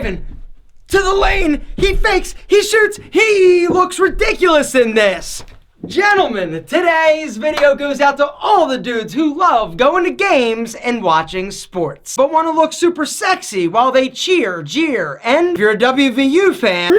driving to the lane. He fakes, he shoots, he looks ridiculous in this. Gentlemen, today's video goes out to all the dudes who love going to games and watching sports, but want to look super sexy while they cheer, jeer, and if you're a WVU fan,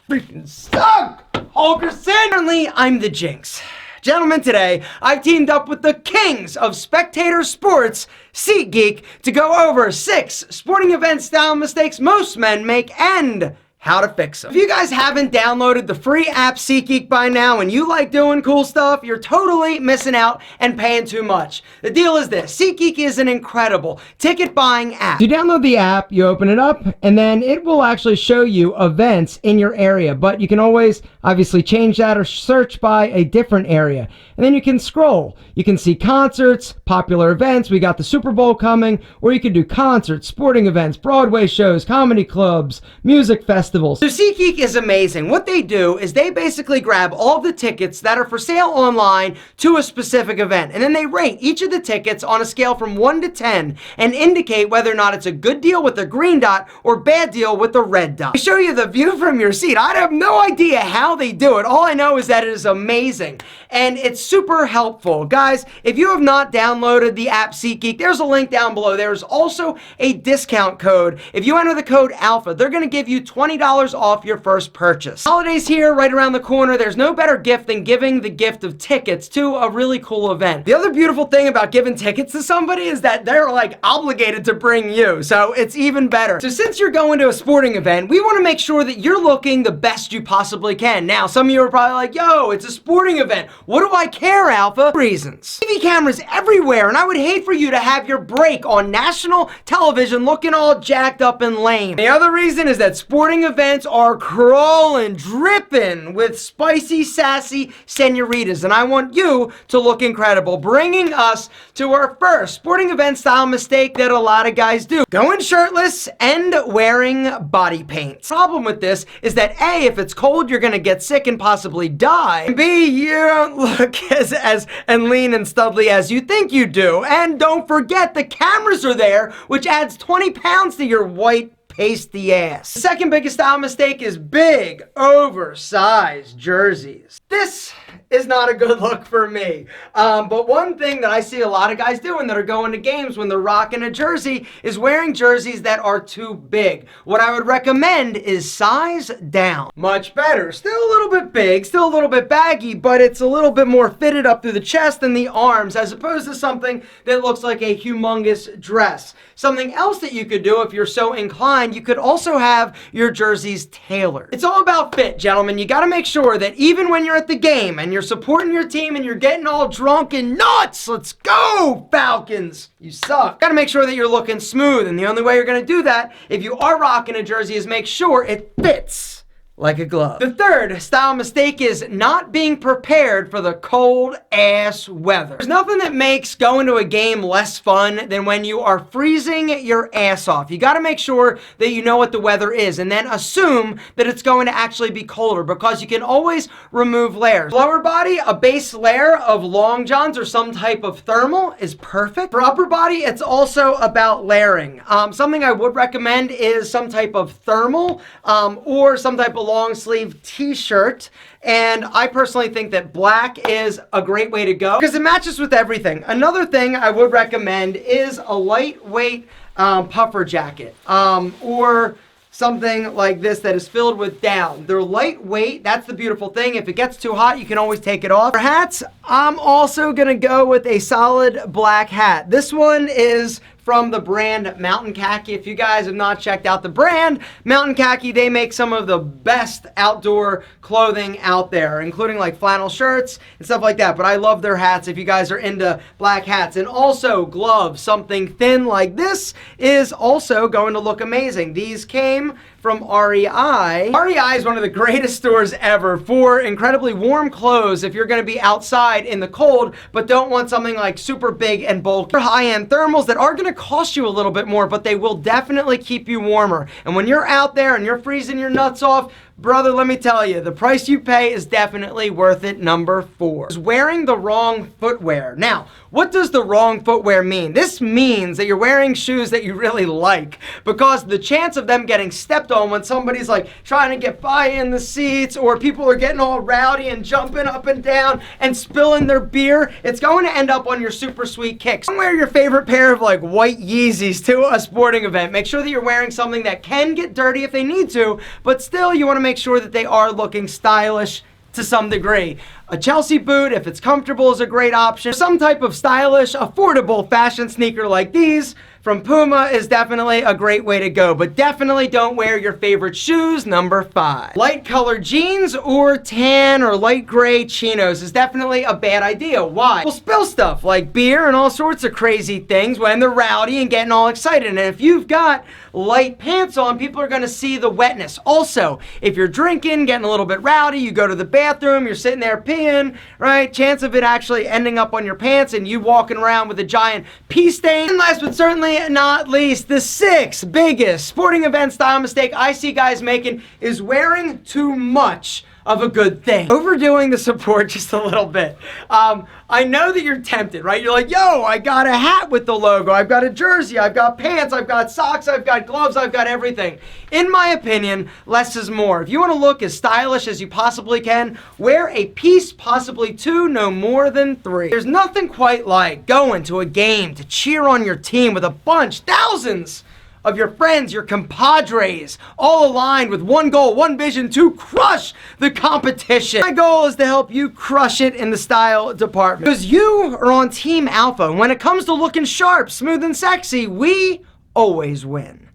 freaking suck! Holgerson! Currently, I'm the Jinx. Gentlemen, today, I've teamed up with the kings of spectator sports, SeatGeek, to go over 6 sporting event style mistakes most men make and how to fix them. If you guys haven't downloaded the free app SeatGeek by now and you like doing cool stuff, you're totally missing out and paying too much. The deal is this: SeatGeek is an incredible ticket buying app. You download the app, you open it up, and then it will actually show you events in your area, but you can always obviously change that or search by a different area. And then you can scroll. You can see concerts, popular events. We got the Super Bowl coming, or you can do concerts, sporting events, Broadway shows, comedy clubs, music festivals. So SeatGeek is amazing. What they do is they basically grab all the tickets that are for sale online to a specific event, and then they rate each of the tickets on a scale from 1 to 10 and indicate whether or not it's a good deal with the green dot or bad deal with the red dot. They show you the view from your seat. I have no idea how they do it. All I know is that it is amazing, and it's super helpful. Guys, if you have not downloaded the app SeatGeek, there's a link down below. There's also a discount code. If you enter the code ALPHA, they're going to give you $20 off your first purchase. Holidays here, right around the corner. There's no better gift than giving the gift of tickets to a really cool event. The other beautiful thing about giving tickets to somebody is that they're like obligated to bring you, so it's even better. So since you're going to a sporting event, we want to make sure that you're looking the best you possibly can. Now, some of you are probably like, yo, it's a sporting event. What do I care, Alpha? Reasons. TV cameras everywhere, and I would hate for you to have your break on national television looking all jacked up and lame. The other reason is that sporting events are crawling, dripping with spicy, sassy senoritas, and I want you to look incredible, bringing us to our first sporting event style mistake that a lot of guys do: going shirtless and wearing body paint. Problem with this is that A, if it's cold, you're gonna get sick and possibly die, and B, you don't look as lean and studly as you think you do, and don't forget the cameras are there, which adds 20 pounds to your white pasty ass. The second biggest style mistake is big, oversized jerseys. This is not a good look for me. But one thing that I see a lot of guys doing that are going to games when they're rocking a jersey is wearing jerseys that are too big. What I would recommend is size down. Much better. Still a little bit big, still a little bit baggy, but it's a little bit more fitted up through the chest and the arms, as opposed to something that looks like a humongous dress. Something else that you could do if you're so inclined, you could also have your jerseys tailored. It's all about fit, gentlemen. You gotta make sure that even when you're at the game and you're supporting your team and you're getting all drunk and nuts, let's go Falcons, you suck. Gotta make sure that you're looking smooth, and the only way you're gonna do that if you are rocking a jersey is make sure it fits like a glove. The third style mistake is not being prepared for the cold ass weather. There's nothing that makes going to a game less fun than when you are freezing your ass off. You gotta make sure that you know what the weather is, and then assume that it's going to actually be colder, because you can always remove layers. Lower body, a base layer of long johns or some type of thermal is perfect. For upper body, it's also about layering. Something I would recommend is some type of thermal or some type of long sleeve t-shirt, and I personally think that black is a great way to go because it matches with everything. Another thing I would recommend is a lightweight puffer jacket or something like this that is filled with down. They're lightweight. That's the beautiful thing. If it gets too hot, you can always take it off. For hats, I'm also gonna go with a solid black hat. This one is from the brand Mountain Khaki. If you guys have not checked out the brand Mountain Khaki, they make some of the best outdoor clothing out there, including like flannel shirts and stuff like that. But I love their hats if you guys are into black hats. And also gloves, something thin like this is also going to look amazing. These came from REI. REI is one of the greatest stores ever for incredibly warm clothes if you're going to be outside in the cold but don't want something like super big and bulky. High-end thermals that are going to cost you a little bit more, but they will definitely keep you warmer. And when you're out there and you're freezing your nuts off, Brother, let me tell you, the price you pay is definitely worth it. Number 4 is wearing the wrong footwear. Now, what does the wrong footwear mean? This means that you're wearing shoes that you really like, because the chance of them getting stepped on when somebody's like trying to get by in the seats, or people are getting all rowdy and jumping up and down and spilling their beer, it's going to end up on your super sweet kicks. Don't wear your favorite pair of like white Yeezys to a sporting event. Make sure that you're wearing something that can get dirty if they need to, but still you want to make sure that they are looking stylish to some degree. A Chelsea boot, if it's comfortable, is a great option. Some type of stylish, affordable fashion sneaker like these from Puma is definitely a great way to go, but definitely don't wear your favorite shoes. Number 5. Light colored jeans or tan or light gray chinos is definitely a bad idea. Why? We'll spill stuff like beer and all sorts of crazy things when they're rowdy and getting all excited. And if you've got light pants on, people are going to see the wetness. Also, if you're drinking, getting a little bit rowdy, you go to the bathroom, you're sitting there peeing, right? Chance of it actually ending up on your pants and you walking around with a giant pee stain. And last but certainly not least, the 6th biggest sporting event style mistake I see guys making is wearing too much of a good thing. Overdoing the support just a little bit. I know that you're tempted, right? You're like, yo, I got a hat with the logo, I've got a jersey, I've got pants, I've got socks, I've got gloves, I've got everything. In my opinion, less is more. If you want to look as stylish as you possibly can, wear a piece, possibly 2, no more than 3. There's nothing quite like going to a game to cheer on your team with a bunch, thousands of your friends, your compadres, all aligned with one goal, one vision, to crush the competition. My goal is to help you crush it in the style department, because you are on Team Alpha. When it comes to looking sharp, smooth, and sexy, we always win.